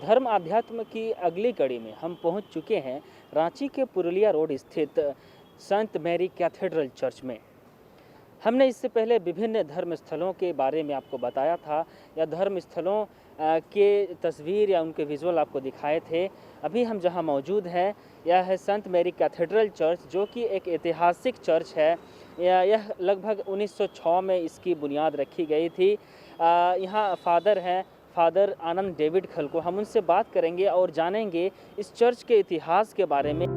धर्म आध्यात्म की अगली कड़ी में हम पहुंच चुके हैं रांची के पुरुलिया रोड स्थित संत मैरी कैथेड्रल चर्च में। हमने इससे पहले विभिन्न धर्म स्थलों के बारे में आपको बताया था या धर्म स्थलों के तस्वीर या उनके विजुअल आपको दिखाए थे। अभी हम जहां मौजूद हैं यह है संत मैरी कैथेड्रल चर्च, जो कि एक ऐतिहासिक चर्च है। यह लगभग 1906 में इसकी बुनियाद रखी गई थी। यहाँ फादर हैं, फादर आनंद डेविड खलको। हम उनसे बात करेंगे और जानेंगे इस चर्च के इतिहास के बारे में।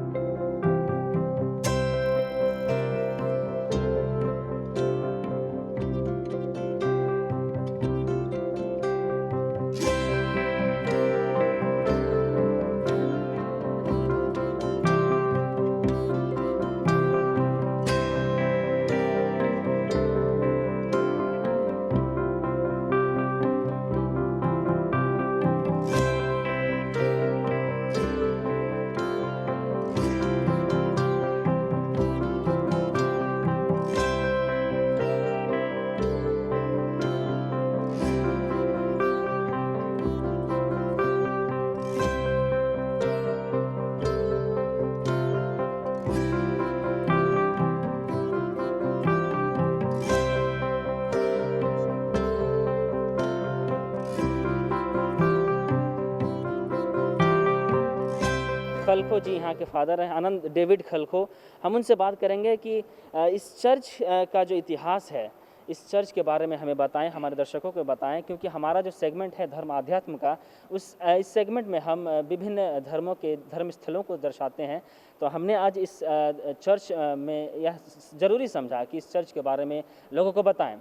खलको जी यहाँ के फादर हैं, आनंद डेविड खलको। हम उनसे बात करेंगे कि इस चर्च का जो इतिहास है, इस चर्च के बारे में हमें बताएं, हमारे दर्शकों को बताएं, क्योंकि हमारा जो सेगमेंट है धर्म आध्यात्म का, इस सेगमेंट में हम विभिन्न धर्मों के धर्म स्थलों को दर्शाते हैं। तो हमने आज इस चर्च में यह ज़रूरी समझा कि इस चर्च के बारे में लोगों को बताएं।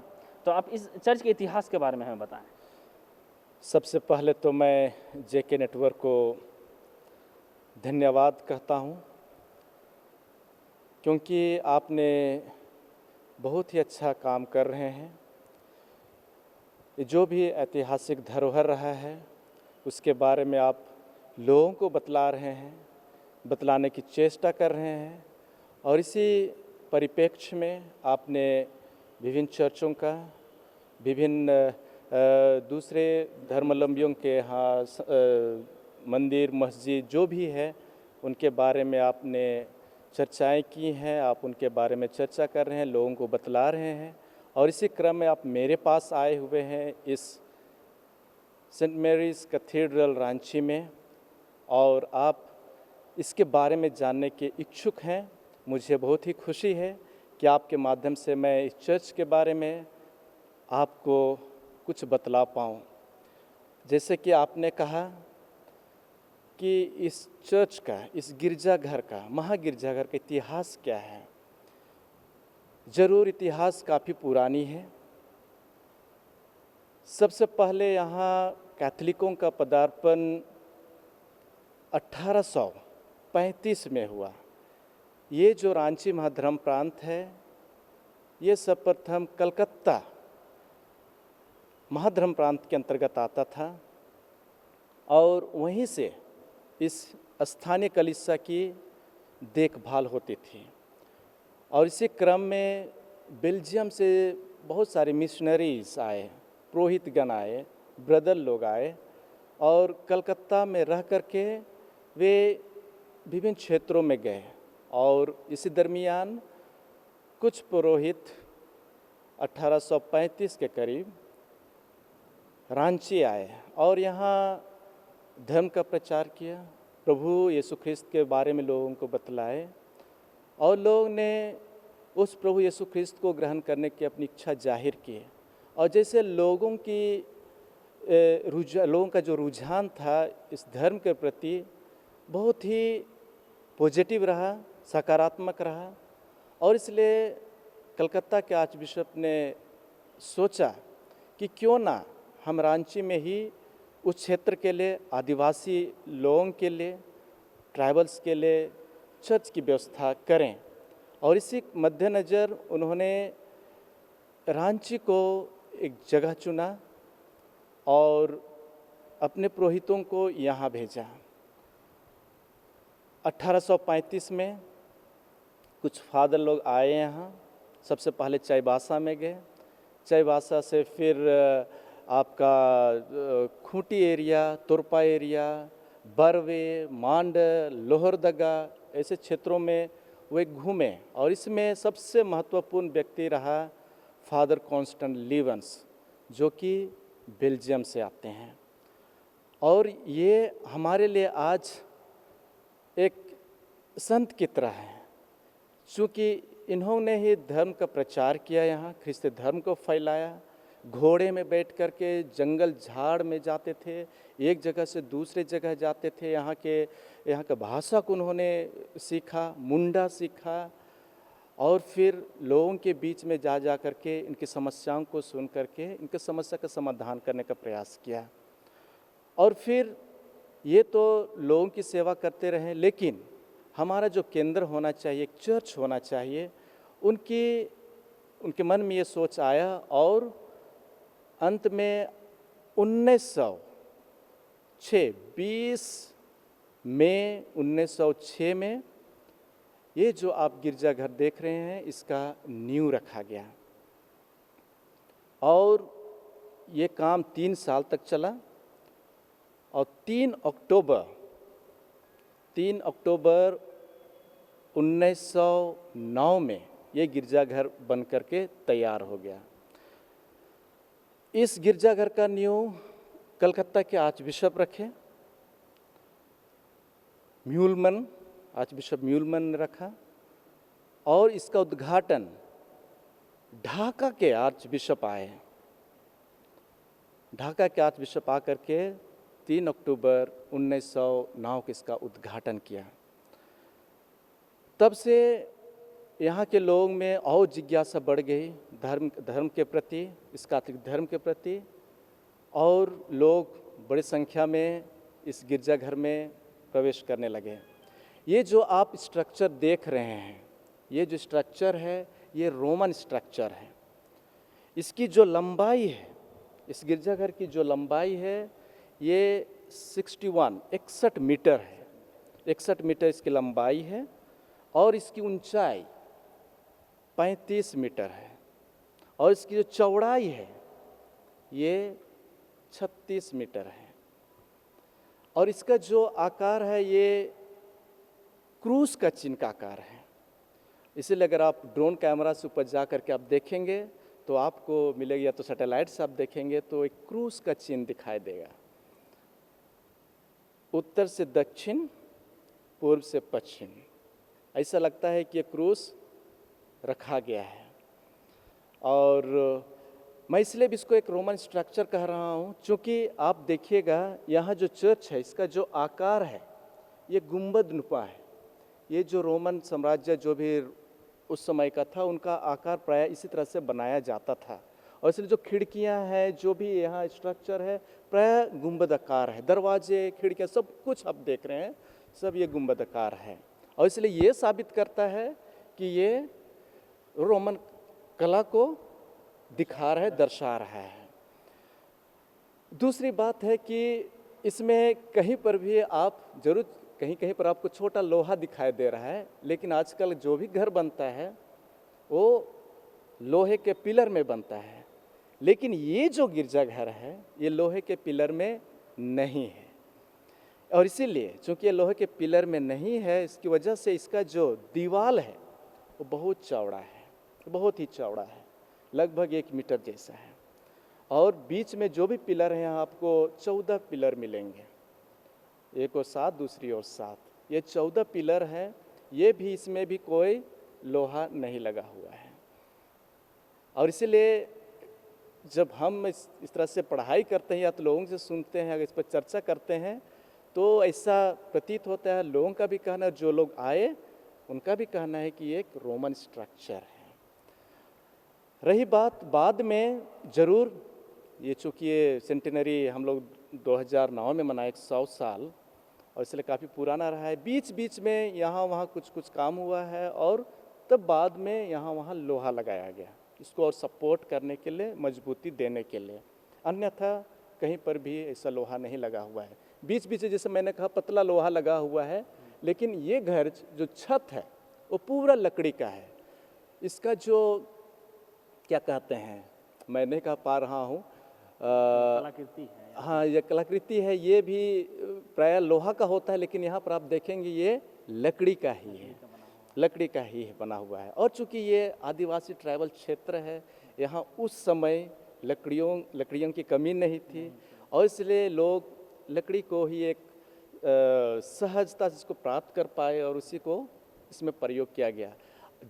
तो आप इस चर्च के इतिहास के बारे में हमें बताएं। सबसे पहले तो मैं जेके नेटवर्क को धन्यवाद कहता हूं, क्योंकि आपने बहुत ही अच्छा काम कर रहे हैं। जो भी ऐतिहासिक धरोहर रहा है उसके बारे में आप लोगों को बतला रहे हैं, बतलाने की चेष्टा कर रहे हैं। और इसी परिप्रेक्ष्य में आपने विभिन्न चर्चों का, विभिन्न दूसरे धर्मावलंबियों के यहाँ मंदिर, मस्जिद जो भी है उनके बारे में आपने चर्चाएं की हैं। आप उनके बारे में चर्चा कर रहे हैं, लोगों को बतला रहे हैं। और इसी क्रम में आप मेरे पास आए हुए हैं इस सेंट मैरीज कैथेड्रल रांची में, और आप इसके बारे में जानने के इच्छुक हैं। मुझे बहुत ही खुशी है कि आपके माध्यम से मैं इस चर्च के बारे में आपको कुछ बतला पाऊँ। जैसे कि आपने कहा कि इस चर्च का, इस गिरजाघर का, महागिरजाघर का इतिहास क्या है। ज़रूर इतिहास काफ़ी पुरानी है। सबसे पहले यहाँ कैथोलिकों का पदार्पण 1835 में हुआ। ये जो रांची महाधर्म प्रांत है, ये सर्वप्रथम कलकत्ता महाधर्म प्रांत के अंतर्गत आता था, और वहीं से इस स्थानीय कलीसिया की देखभाल होती थी। और इसी क्रम में बेल्जियम से बहुत सारे मिशनरीज आए, पुरोहितगण आए, ब्रदर लोग आए, और कलकत्ता में रह करके वे विभिन्न क्षेत्रों में गए। और इसी दरमियान कुछ पुरोहित 1835 के करीब रांची आए और यहाँ धर्म का प्रचार किया, प्रभु यीशु ख्रिस्त के बारे में लोगों को बतलाए, और लोगों ने उस प्रभु यीशु ख्रिस्त को ग्रहण करने की अपनी इच्छा जाहिर की। और जैसे लोगों का जो रुझान था इस धर्म के प्रति बहुत ही पॉजिटिव रहा, सकारात्मक रहा, और इसलिए कलकत्ता के आर्च बिशप ने सोचा कि क्यों ना हम रांची में ही उस क्षेत्र के लिए, आदिवासी लोगों के लिए, ट्राइबल्स के लिए चर्च की व्यवस्था करें। और इसी मद्देनज़र उन्होंने रांची को एक जगह चुना और अपने पुरोहितों को यहाँ भेजा। 1835 में कुछ फादर लोग आए यहाँ। सबसे पहले चाईबासा में गए, चाईबासा से फिर आपका खूंटी एरिया, तुरपा एरिया, बरवे, मांड, लोहरदगा ऐसे क्षेत्रों में वे घूमे और इसमें सबसे महत्वपूर्ण व्यक्ति रहा फादर कॉन्स्टेंट लीवंस, जो कि बेल्जियम से आते हैं। और ये हमारे लिए आज एक संत की तरह है, चूँकि इन्होंने ही धर्म का प्रचार किया, यहाँ ख्रिस्त धर्म को फैलाया। घोड़े में बैठ कर के जंगल झाड़ में जाते थे, एक जगह से दूसरे जगह जाते थे, यहाँ का भाषा को उन्होंने सीखा, मुंडा सीखा और फिर लोगों के बीच में जा कर के इनकी समस्याओं को सुन कर के इनके समस्या का समाधान करने का प्रयास किया। और फिर ये तो लोगों की सेवा करते रहे, लेकिन हमारा जो केंद्र होना चाहिए, एक चर्च होना चाहिए, उनके मन में ये सोच आया और अंत में 20 मई 1906 में ये जो आप गिरजाघर देख रहे हैं, इसका नींव रखा गया और ये काम 3 साल तक चला और 3 अक्टूबर 1909 में ये गिरजाघर बन करके तैयार हो गया। इस गिरजाघर का नींव कलकत्ता के आर्च बिशप रखे, आर्च बिशप म्यूलमन ने रखा और इसका उद्घाटन ढाका के आर्च बिशप आए। ढाका के आर्च बिशप आकर के 3 अक्टूबर 1909 को इसका उद्घाटन किया। तब से यहाँ के लोगों में और जिज्ञासा बढ़ गई धर्म के प्रति, इस कैथोलिक धर्म के प्रति, और लोग बड़ी संख्या में इस गिरजाघर में प्रवेश करने लगे। ये जो आप स्ट्रक्चर देख रहे हैं, ये जो स्ट्रक्चर है, ये रोमन स्ट्रक्चर है। इसकी जो लंबाई है, इस गिरजाघर की जो लंबाई है, ये 61 मीटर है। 61 मीटर इसकी लंबाई है और इसकी ऊंचाई 35 मीटर है और इसकी जो चौड़ाई है ये 36 मीटर है और इसका जो आकार है ये क्रूस का चिन्ह का आकार है। इसीलिए अगर आप ड्रोन कैमरा से ऊपर जा करके आप देखेंगे तो आपको मिलेगा, या तो सैटेलाइट से आप देखेंगे तो एक क्रूस का चिन्ह दिखाई देगा। उत्तर से दक्षिण, पूर्व से पश्चिम, ऐसा लगता है कि ये क्रूस रखा गया है। और मैं इसलिए भी इसको एक रोमन स्ट्रक्चर कह रहा हूँ, क्योंकि आप देखिएगा यहाँ जो चर्च है, इसका जो आकार है ये गुंबद नुमा है। ये जो रोमन साम्राज्य जो भी उस समय का था, उनका आकार प्राय इसी तरह से बनाया जाता था और इसलिए जो खिड़कियाँ हैं, जो भी यहाँ स्ट्रक्चर है, प्राय गुंबद आकार है। दरवाजे, खिड़कियाँ, सब कुछ आप देख रहे हैं, सब ये गुंबद आकार है और इसलिए ये साबित करता है कि ये रोमन कला को दिखा रहा है, दर्शा रहा है। दूसरी बात है कि इसमें कहीं पर भी आप जरूर कहीं पर आपको छोटा लोहा दिखाई दे रहा है, लेकिन आजकल जो भी घर बनता है वो लोहे के पिलर में बनता है, लेकिन ये जो गिरजाघर है ये लोहे के पिलर में नहीं है। और इसीलिए चूंकि ये लोहे के पिलर में नहीं है, इसकी वजह से इसका जो दीवाल है वो बहुत चौड़ा है, बहुत ही चौड़ा है, लगभग 1 मीटर जैसा है। और बीच में जो भी पिलर हैं, आपको 14 पिलर मिलेंगे, एक और 7, दूसरी ओर 7। ये 14 पिलर हैं, ये भी, इसमें भी कोई लोहा नहीं लगा हुआ है। और इसलिए जब हम इस तरह से पढ़ाई करते हैं या तो लोगों से सुनते हैं, अगर इस पर चर्चा करते हैं, तो ऐसा प्रतीत होता है, लोगों का भी कहना, जो लोग आए उनका भी कहना है कि ये एक रोमन स्ट्रक्चर है। रही बात बाद में, ज़रूर ये चूँकि ये सेंटेनरी हम लोग 2009 में मनाए 100 साल, और इसलिए काफ़ी पुराना रहा है। बीच बीच में यहाँ वहाँ कुछ काम हुआ है और तब बाद में यहाँ वहाँ लोहा लगाया गया, इसको और सपोर्ट करने के लिए, मजबूती देने के लिए। अन्यथा कहीं पर भी ऐसा लोहा नहीं लगा हुआ है। बीच बीच जैसे मैंने कहा पतला लोहा लगा हुआ है, लेकिन ये घर जो छत है वो पूरा लकड़ी का है। इसका जो क्या कहते हैं, मैं नहीं कह पा रहा हूँ, कलाकृति है। हाँ, ये कलाकृति है, ये भी प्रायः लोहा का होता है, लेकिन यहाँ पर आप देखेंगे ये लकड़ी का ही है, लकड़ी का ही बना हुआ है। और चूंकि ये आदिवासी ट्राइबल क्षेत्र है, यहाँ उस समय लकड़ियों की कमी नहीं थी, और इसलिए लोग लकड़ी को ही एक सहजता जिसको प्राप्त कर पाए, और उसी को इसमें प्रयोग किया गया।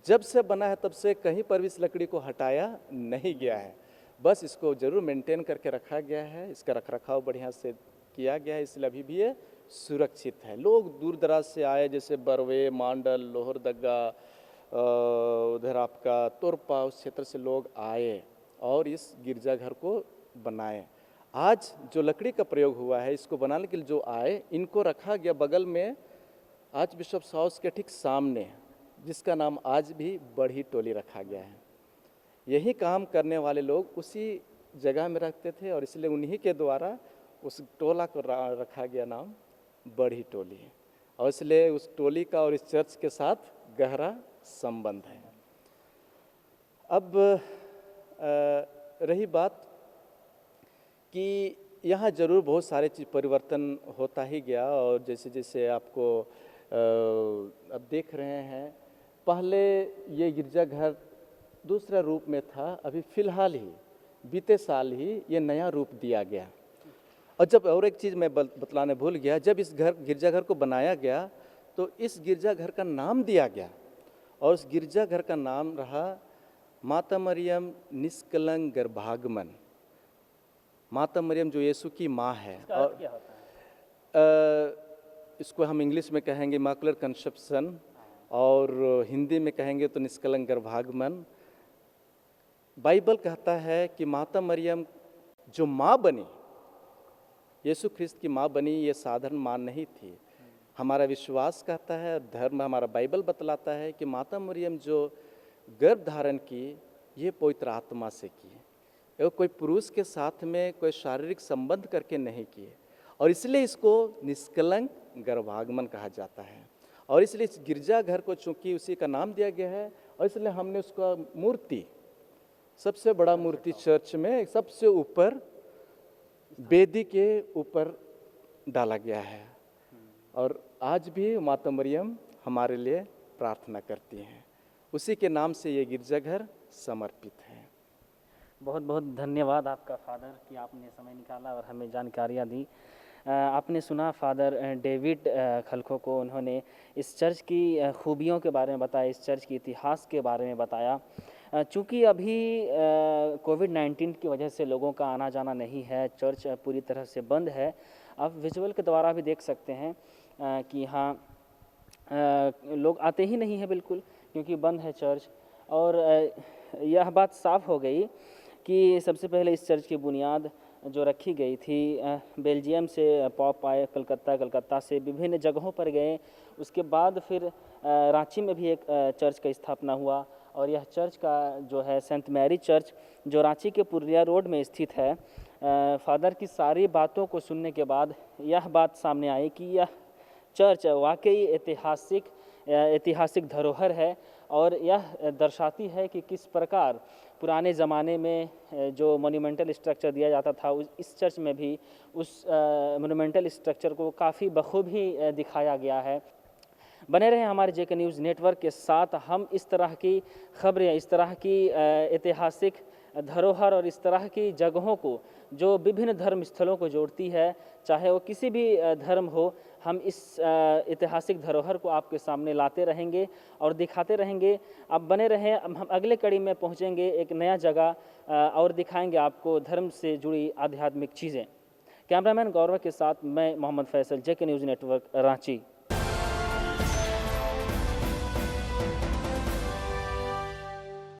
जब से बना है तब से कहीं पर भी इस लकड़ी को हटाया नहीं गया है, बस इसको जरूर मेंटेन करके रखा गया है, इसका रखरखाव बढ़िया से किया गया है, इसलिए अभी भी ये सुरक्षित है। लोग दूर दराज से आए, जैसे बरवे, मांडल, लोहरदगा, उधर आपका तोरपा, उस क्षेत्र से लोग आए और इस गिरजाघर को बनाए। आज जो लकड़ी का प्रयोग हुआ है, इसको बनाने के लिए जो आए, इनको रखा गया बगल में आर्च बिशप्स हाउस के ठीक सामने, जिसका नाम आज भी बड़ी टोली रखा गया है। यही काम करने वाले लोग उसी जगह में रखते थे, और इसलिए उन्हीं के द्वारा उस टोला को रखा गया नाम बड़ी टोली, और इसलिए उस टोली का और इस चर्च के साथ गहरा संबंध है। अब रही बात कि यहाँ ज़रूर बहुत सारे चीज़ परिवर्तन होता ही गया, और जैसे जैसे आपको अब देख रहे हैं, पहले ये गिरजाघर दूसरा रूप में था, अभी फ़िलहाल ही बीते साल ही ये नया रूप दिया गया। और जब और एक चीज़ मैं बतलाने भूल गया, जब इस गिरजाघर को बनाया गया तो इस गिरजाघर का नाम दिया गया, और उस गिरजाघर का नाम रहा माता मरियम निष्कलंक गर्भागमन। माता मरियम जो यीशु की माँ है, और क्या होता है? इसको हम इंग्लिश में कहेंगे इमैकुलेट कंसेप्शन, और हिंदी में कहेंगे तो निष्कलंक गर्भागमन। बाइबल कहता है कि माता मरियम जो माँ बनी, यीशु ख्रिस्त की माँ बनी, ये साधारण माँ नहीं थी। हमारा विश्वास कहता है, धर्म हमारा बाइबल बतलाता है कि माता मरियम जो गर्भ धारण की, ये पवित्र आत्मा से की, ये कोई पुरुष के साथ में कोई शारीरिक संबंध करके नहीं किए, और इसलिए इसको निष्कलंक गर्भागमन कहा जाता है। और इसलिए इस गिरजाघर को चूंकि उसी का नाम दिया गया है, और इसलिए हमने उसका मूर्ति, सबसे बड़ा मूर्ति चर्च में सबसे ऊपर वेदी के ऊपर डाला गया है, और आज भी माता मरियम हमारे लिए प्रार्थना करती हैं। उसी के नाम से ये गिरजाघर समर्पित है। बहुत बहुत धन्यवाद आपका फादर कि आपने समय निकाला और हमें जानकारियाँ दी। आपने सुना फादर डेविड खलखो को, उन्होंने इस चर्च की खूबियों के बारे में बताया, इस चर्च के इतिहास के बारे में बताया। चूँकि अभी कोविड-19 की वजह से लोगों का आना जाना नहीं है, चर्च पूरी तरह से बंद है। आप विजुअल के द्वारा भी देख सकते हैं कि यहाँ लोग आते ही नहीं हैं बिल्कुल, क्योंकि बंद है चर्च। और यह बात साफ हो गई कि सबसे पहले इस चर्च की बुनियाद जो रखी गई थी, बेल्जियम से पॉप आए, कलकत्ता से विभिन्न जगहों पर गए। उसके बाद फिर रांची में भी एक चर्च का स्थापना हुआ, और यह चर्च का जो है सेंट मैरी चर्च, जो रांची के पुरुलिया रोड में स्थित है। फादर की सारी बातों को सुनने के बाद यह बात सामने आई कि यह चर्च वाकई ऐतिहासिक धरोहर है, और यह दर्शाती है कि किस प्रकार पुराने ज़माने में जो मोन्यूमेंटल स्ट्रक्चर दिया जाता था, इस चर्च में भी उस मोन्यूमेंटल स्ट्रक्चर को काफ़ी बखूबी दिखाया गया है। बने रहें हमारे जेके न्यूज़ नेटवर्क के साथ। हम इस तरह की खबरें, इस तरह की ऐतिहासिक धरोहर और इस तरह की जगहों को जो विभिन्न धर्म स्थलों को जोड़ती है, चाहे वो किसी भी धर्म हो, हम इस ऐतिहासिक धरोहर को आपके सामने लाते रहेंगे और दिखाते रहेंगे। आप बने रहें, हम अगले कड़ी में पहुंचेंगे एक नया जगह और दिखाएंगे आपको धर्म से जुड़ी आध्यात्मिक चीज़ें। कैमरामैन गौरव के साथ मैं मोहम्मद फैसल, जेके न्यूज़ नेटवर्क, रांची।